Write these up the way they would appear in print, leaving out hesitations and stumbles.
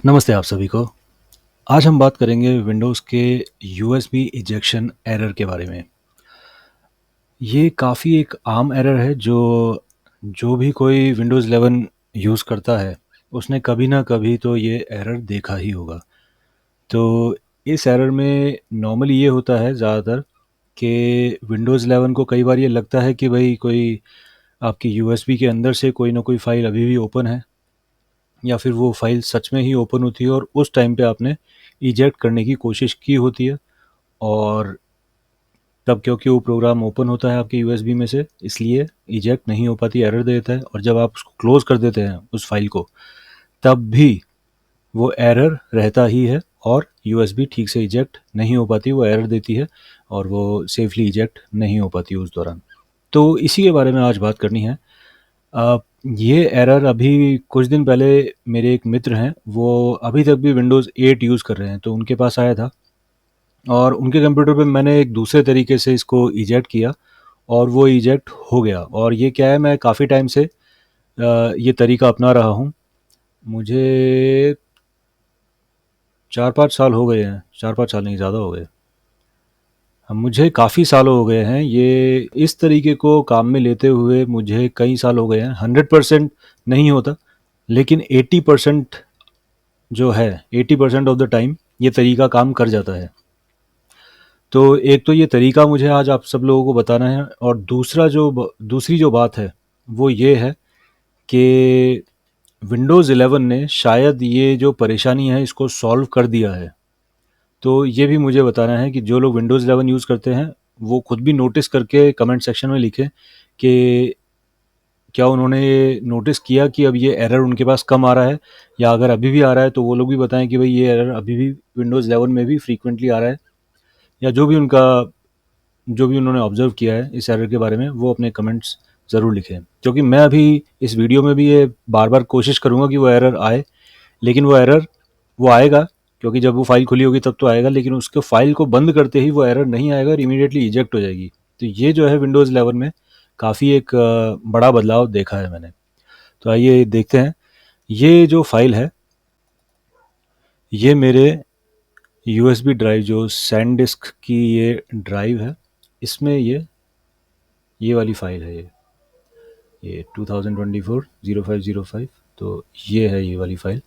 नमस्ते आप सभी को। आज हम बात करेंगे विंडोज़ के यूएसबी इजेक्शन एरर के बारे में। ये काफ़ी एक आम एरर है जो जो भी कोई विंडोज़ 11 यूज़ करता है, उसने कभी ना कभी तो ये एरर देखा ही होगा। तो इस एरर में नॉर्मली ये होता है ज़्यादातर कि विंडोज़ 11 को कई बार ये लगता है कि भई कोई आपकी यूएसबी के अंदर से कोई ना कोई फ़ाइल अभी भी ओपन है, या फिर वो फ़ाइल सच में ही ओपन होती है और उस टाइम पे आपने इजेक्ट करने की कोशिश की होती है, और तब क्योंकि वो प्रोग्राम ओपन होता है आपके यूएसबी में से, इसलिए इजेक्ट नहीं हो पाती, एरर दे देता है। और जब आप उसको क्लोज़ कर देते हैं उस फ़ाइल को, तब भी वो एरर रहता ही है और यूएसबी ठीक से इजेक्ट नहीं हो पाती, वो एरर देती है और वो सेफ़ली इजेक्ट नहीं हो पाती उस दौरान। तो इसी के बारे में आज बात करनी है। अ, ये एरर अभी कुछ दिन पहले मेरे एक मित्र हैं, वो अभी तक भी विंडोज़ 8 यूज़ कर रहे हैं, तो उनके पास आया था और उनके कंप्यूटर पे मैंने एक दूसरे तरीके से इसको इजेक्ट किया और वो इजेक्ट हो गया। और ये क्या है, मैं काफ़ी टाइम से ये तरीका अपना रहा हूँ। मुझे 4-5 साल हो गए हैं, 4-5 साल नहीं, ज़्यादा हो गए। मुझे काफ़ी सालों हो गए हैं, ये इस तरीके को काम में लेते हुए मुझे कई साल हो गए हैं। 100% नहीं होता, लेकिन 80% जो है, 80% ऑफ द टाइम ये तरीका काम कर जाता है। तो एक तो ये तरीका मुझे आज आप सब लोगों को बताना है, और दूसरी जो बात है वो ये है कि विंडोज़ 11 ने शायद ये जो परेशानी है इसको सॉल्व कर दिया है। तो ये भी मुझे बताना है कि जो लोग विंडोज़ 11 यूज़ करते हैं, वो खुद भी नोटिस करके कमेंट सेक्शन में लिखें कि क्या उन्होंने ये नोटिस किया कि अब ये एरर उनके पास कम आ रहा है, या अगर अभी भी आ रहा है तो वो लोग भी बताएं कि भाई ये एरर अभी भी विंडोज़ 11 में भी फ्रीक्वेंटली आ रहा है, या जो भी उन्होंने ऑब्जर्व किया है इस एरर के बारे में, वो अपने कमेंट्स ज़रूर लिखें। क्योंकि मैं अभी इस वीडियो में भी ये बार बार कोशिश करूँगा कि वो एरर आए, लेकिन वो आएगा, क्योंकि जब वो फ़ाइल खुली होगी तब तो आएगा, लेकिन उसके फ़ाइल को बंद करते ही वो एरर नहीं आएगा और इमीडिएटली इजेक्ट हो जाएगी। तो ये जो है विंडोज़ 11 में काफ़ी एक बड़ा बदलाव देखा है मैंने। तो आइए देखते हैं। ये जो फ़ाइल है, ये मेरे यूएसबी ड्राइव, जो सैनडिस्क की ये ड्राइव है, इसमें ये वाली फ़ाइल है, ये 2024 0505। तो ये है ये वाली फ़ाइल।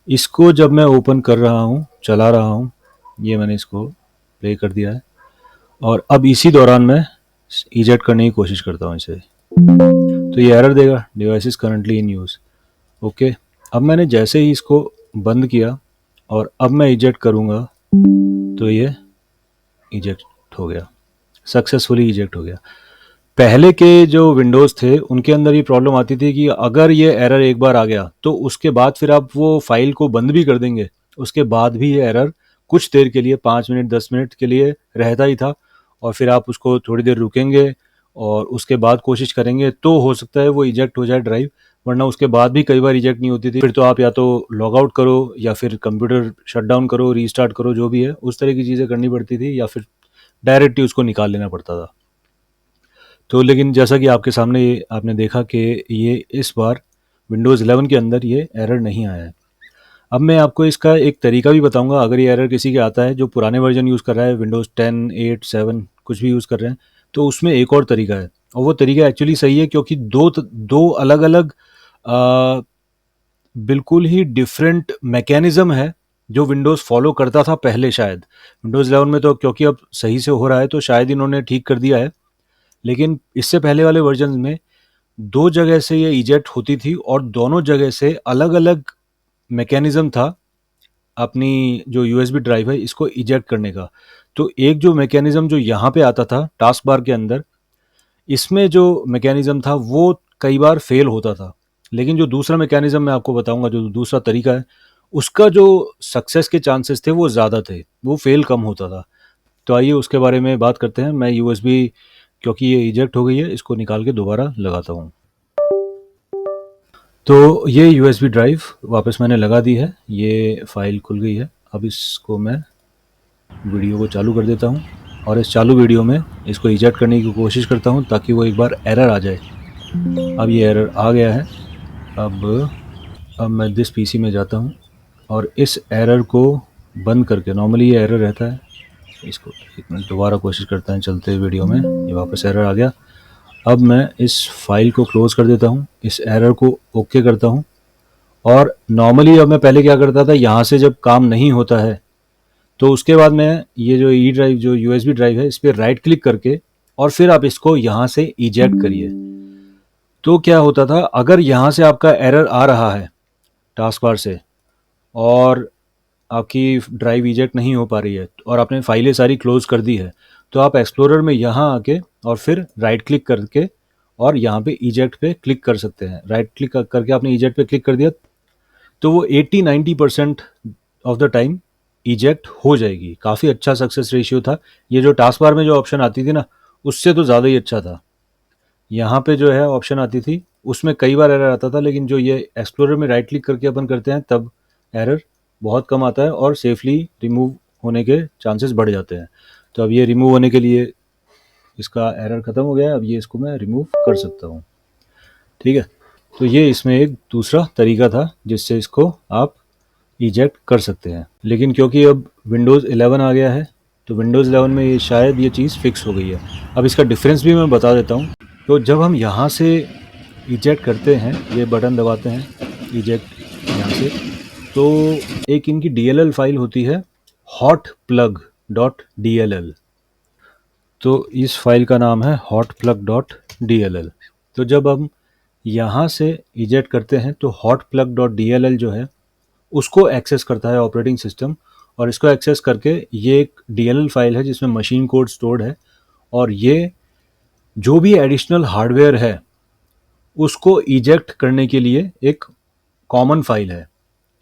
इसको जब मैं ओपन कर रहा हूँ, चला रहा हूँ, ये मैंने इसको प्ले कर दिया है, और अब इसी दौरान मैं इजेक्ट करने की कोशिश करता हूँ इसे। तो ये एरर देगा, device is currently in use. Okay, अब मैंने जैसे ही इसको बंद किया और अब मैं इजेक्ट करूँगा, तो ये इजेक्ट हो गया, सक्सेसफुली इजेक्ट हो गया। पहले के जो विंडोज़ थे उनके अंदर ये प्रॉब्लम आती थी कि अगर ये एरर एक बार आ गया तो उसके बाद फिर आप वो फाइल को बंद भी कर देंगे, उसके बाद भी ये एरर कुछ देर के लिए, 5 मिनट 10 मिनट के लिए रहता ही था, और फिर आप उसको थोड़ी देर रुकेंगे और उसके बाद कोशिश करेंगे तो हो सकता है वो इजेक्ट हो जाए ड्राइव, वरना उसके बाद भी कई बार इजेक्ट नहीं होती थी। फिर तो आप या तो लॉग आउट करो, या फिर कंप्यूटर शट डाउन करो, रीस्टार्ट करो, जो भी है उस तरह की चीज़ें करनी पड़ती थी, या फिर डायरेक्टली उसको निकाल लेना पड़ता था। तो लेकिन जैसा कि आपके सामने आपने देखा कि ये इस बार विंडोज़ 11 के अंदर ये एरर नहीं आया है। अब मैं आपको इसका एक तरीका भी बताऊंगा, अगर ये एरर किसी के आता है जो पुराने वर्जन यूज़ कर रहा है, विंडोज़ 10, 8, 7 कुछ भी यूज़ कर रहे हैं, तो उसमें एक और तरीका है, और वो तरीका एक्चुअली सही है, क्योंकि दो अलग अलग बिल्कुल ही डिफरेंट मैकेनिज्म है जो विंडोज़ फॉलो करता था पहले। शायद विंडोज़ 11 में तो क्योंकि अब सही से हो रहा है तो शायद इन्होंने ठीक कर दिया है, लेकिन इससे पहले वाले वर्जन में दो जगह से ये इजेक्ट होती थी और दोनों जगह से अलग अलग मैकेनिज्म था अपनी जो यूएसबी ड्राइव है इसको इजेक्ट करने का। तो एक जो मैकेनिज्म जो यहाँ पे आता था टास्क बार के अंदर, इसमें जो मैकेनिज्म था वो कई बार फेल होता था, लेकिन जो दूसरा मैकेनिज्म मैं आपको बताऊंगा, जो दूसरा तरीका है, उसका जो सक्सेस के चांसेस थे वो ज़्यादा थे, वो फेल कम होता था। तो आइए उसके बारे में बात करते हैं। मैं यूएसबी, क्योंकि ये इजेक्ट हो गई है, इसको निकाल के दोबारा लगाता हूँ। तो ये यूएसबी ड्राइव वापस मैंने लगा दी है, ये फाइल खुल गई है। अब इसको मैं वीडियो को चालू कर देता हूँ और इस चालू वीडियो में इसको इजेक्ट करने की कोशिश करता हूँ ताकि वो एक बार एरर आ जाए। अब ये एरर आ गया है। अब मैं दिस पीसी में जाता हूँ और इस एरर को बंद करके, नॉर्मली ये एरर रहता है, इसको एक मिनट दोबारा कोशिश करते हैं चलते वीडियो में। ये वापस एरर आ गया। अब मैं इस फाइल को क्लोज़ कर देता हूँ, इस एरर को ओके करता हूँ। और नॉर्मली अब मैं पहले क्या करता था, यहाँ से जब काम नहीं होता है तो उसके बाद मैं ये जो ई ड्राइव, जो यूएसबी ड्राइव है, इस पर राइट क्लिक करके और फिर आप इसको यहाँ से इजेक्ट करिए। तो क्या होता था, अगर यहाँ से आपका एरर आ रहा है टास्क बार से और आपकी ड्राइव इजेक्ट नहीं हो पा रही है और आपने फाइलें सारी क्लोज कर दी है, तो आप एक्सप्लोरर में यहाँ आके और फिर राइट क्लिक करके और यहाँ पे इजेक्ट पे क्लिक कर सकते हैं। राइट क्लिक करके आपने इजेक्ट पे क्लिक कर दिया तो वो 80-90% ऑफ द टाइम इजेक्ट हो जाएगी। काफ़ी अच्छा सक्सेस रेशियो था। ये जो टास्क बार में जो ऑप्शन आती थी ना, उससे तो ज़्यादा ही अच्छा था। यहाँ पे जो है ऑप्शन आती थी, उसमें कई बार एरर आता था, लेकिन जो ये एक्सप्लोरर में राइट क्लिक करके अपन करते हैं तब एरर बहुत कम आता है और सेफली रिमूव होने के चांसेस बढ़ जाते हैं। तो अब ये रिमूव होने के लिए इसका एरर ख़त्म हो गया है। अब ये इसको मैं रिमूव कर सकता हूँ। ठीक है, तो ये इसमें एक दूसरा तरीका था जिससे इसको आप इजेक्ट कर सकते हैं। लेकिन क्योंकि अब विंडोज़ 11 आ गया है तो विंडोज़ 11 में ये शायद ये चीज़ फिक्स हो गई है। अब इसका डिफरेंस भी मैं बता देता हूँ। तो जब हम यहाँ से इजेक्ट करते हैं, ये बटन दबाते हैं इजेक्ट यहाँ से, तो एक इनकी DLL फाइल होती है hotplug.dll। तो इस फाइल का नाम है hotplug.dll। तो जब हम यहाँ से इजेक्ट करते हैं तो hotplug.dll जो है उसको एक्सेस करता है ऑपरेटिंग सिस्टम, और इसको एक्सेस करके ये एक DLL फाइल है जिसमें मशीन कोड स्टोर्ड है, और ये जो भी एडिशनल हार्डवेयर है उसको इजेक्ट करने के लिए एक कॉमन फाइल है।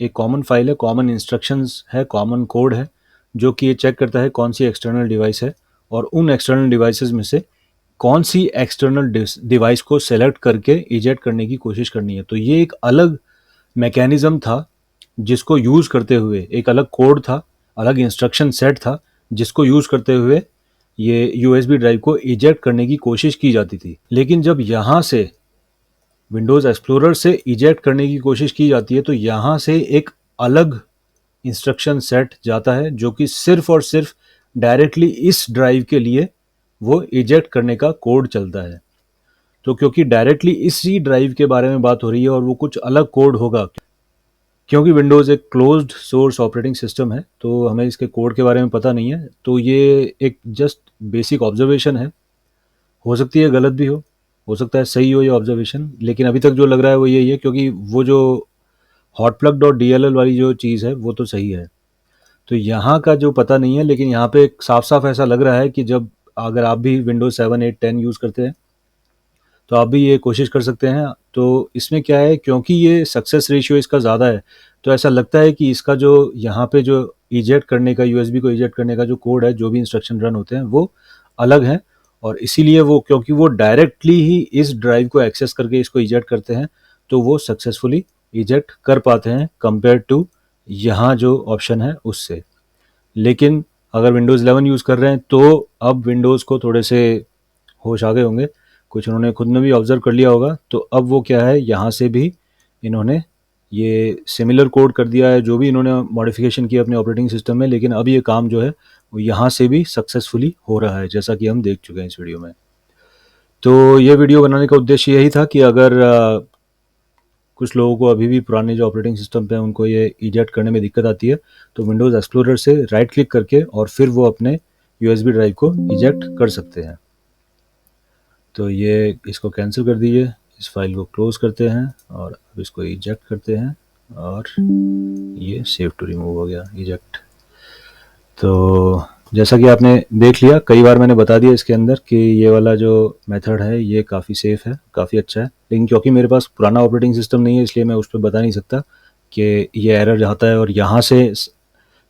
एक कॉमन फाइल है, कॉमन इंस्ट्रक्शंस है, कॉमन कोड है, जो कि ये चेक करता है कौन सी एक्सटर्नल डिवाइस है और उन एक्सटर्नल डिवाइसेस में से कौन सी एक्सटर्नल डिवाइस को सेलेक्ट करके इजेक्ट करने की कोशिश करनी है। तो ये एक अलग मैकेनिज्म था जिसको यूज़ करते हुए, एक अलग कोड था, अलग इंस्ट्रक्शन सेट था जिसको यूज़ करते हुए ये यूएसबी ड्राइव को इजेक्ट करने की कोशिश की जाती थी। लेकिन जब यहाँ से विंडोज़ एक्सप्लोरर से इजेक्ट करने की कोशिश की जाती है तो यहाँ से एक अलग इंस्ट्रक्शन सेट जाता है जो कि सिर्फ और सिर्फ डायरेक्टली इस ड्राइव के लिए वो इजेक्ट करने का कोड चलता है। तो क्योंकि डायरेक्टली इसी ड्राइव के बारे में बात हो रही है और वो कुछ अलग कोड होगा, क्योंकि विंडोज़ एक क्लोज्ड सोर्स ऑपरेटिंग सिस्टम है तो हमें इसके कोड के बारे में पता नहीं है। तो ये एक जस्ट बेसिक ऑब्जर्वेशन है, हो सकती है गलत भी हो सकता है सही हो ये ऑब्जर्वेशन, लेकिन अभी तक जो लग रहा है वो यही है, क्योंकि वो जो hotplug.dll वाली जो चीज़ है वो तो सही है। तो यहाँ का जो पता नहीं है, लेकिन यहाँ पे साफ साफ ऐसा लग रहा है कि जब अगर आप भी विंडोज़ 7, 8, 10 यूज़ करते हैं तो आप भी ये कोशिश कर सकते हैं। तो इसमें क्या है, क्योंकि ये सक्सेस रेशियो इसका ज़्यादा है तो ऐसा लगता है कि इसका जो यहाँ पे जो इजेक्ट करने का, यूएसबी को इजेक्ट करने का जो कोड है, जो भी इंस्ट्रक्शन रन होते हैं वो अलग हैं, और इसीलिए वो, क्योंकि वो डायरेक्टली ही इस ड्राइव को एक्सेस करके इसको इजेक्ट करते हैं तो वो सक्सेसफुली इजेक्ट कर पाते हैं कंपेयर टू यहाँ जो ऑप्शन है उससे। लेकिन अगर विंडोज़ 11 यूज़ कर रहे हैं तो अब विंडोज़ को थोड़े से होश आ गए होंगे, कुछ उन्होंने खुद ने भी ऑब्जर्व कर लिया होगा। तो अब वो क्या है, यहाँ से भी इन्होंने ये सिमिलर कोड कर दिया है, जो भी इन्होंने मॉडिफिकेशन किया अपने ऑपरेटिंग सिस्टम में, लेकिन अब ये काम जो है वो यहाँ से भी सक्सेसफुली हो रहा है, जैसा कि हम देख चुके हैं इस वीडियो में। तो ये वीडियो बनाने का उद्देश्य यही था कि अगर कुछ लोगों को अभी भी पुराने जो ऑपरेटिंग सिस्टम पे हैं उनको ये इजेक्ट करने में दिक्कत आती है तो विंडोज़ एक्सप्लोरर से राइट क्लिक करके और फिर वो अपने यूएसबी ड्राइव को इजेक्ट कर सकते हैं। तो ये इसको कैंसिल कर दीजिए, इस फाइल को क्लोज करते हैं और अब इसको इजेक्ट करते हैं और ये सेव टू रिमूव हो गया, इजेक्ट। तो जैसा कि आपने देख लिया, कई बार मैंने बता दिया इसके अंदर कि ये वाला जो मेथड है ये काफ़ी सेफ़ है, काफ़ी अच्छा है, लेकिन क्योंकि मेरे पास पुराना ऑपरेटिंग सिस्टम नहीं है इसलिए मैं उस पर बता नहीं सकता कि ये एरर जाता है और यहाँ से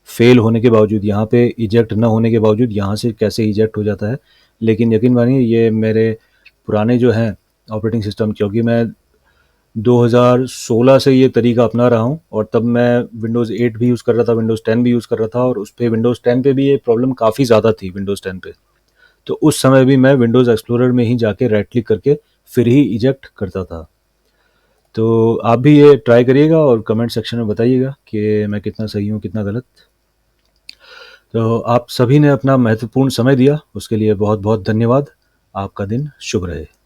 फेल होने के बावजूद, यहाँ पे इजेक्ट ना होने के बावजूद यहाँ से कैसे इजेक्ट हो जाता है। लेकिन यकीन मानिए ये मेरे पुराने जो हैं ऑपरेटिंग सिस्टम, क्योंकि मैं 2016 से ये तरीका अपना रहा हूँ और तब मैं विंडोज़ 8 भी यूज़ कर रहा था, विंडोज़ 10 भी यूज़ कर रहा था, और उस पर विंडोज़ 10 पे भी ये प्रॉब्लम काफ़ी ज़्यादा थी विंडोज़ 10 पे। तो उस समय भी मैं विंडोज़ एक्सप्लोरर में ही जाके राइट क्लिक करके फिर ही इजेक्ट करता था। तो आप भी ये ट्राई करिएगा और कमेंट सेक्शन में बताइएगा कि मैं कितना सही हूँ, कितना गलत। तो आप सभी ने अपना महत्वपूर्ण समय दिया, उसके लिए बहुत-बहुत धन्यवाद। आपका दिन शुभ रहे।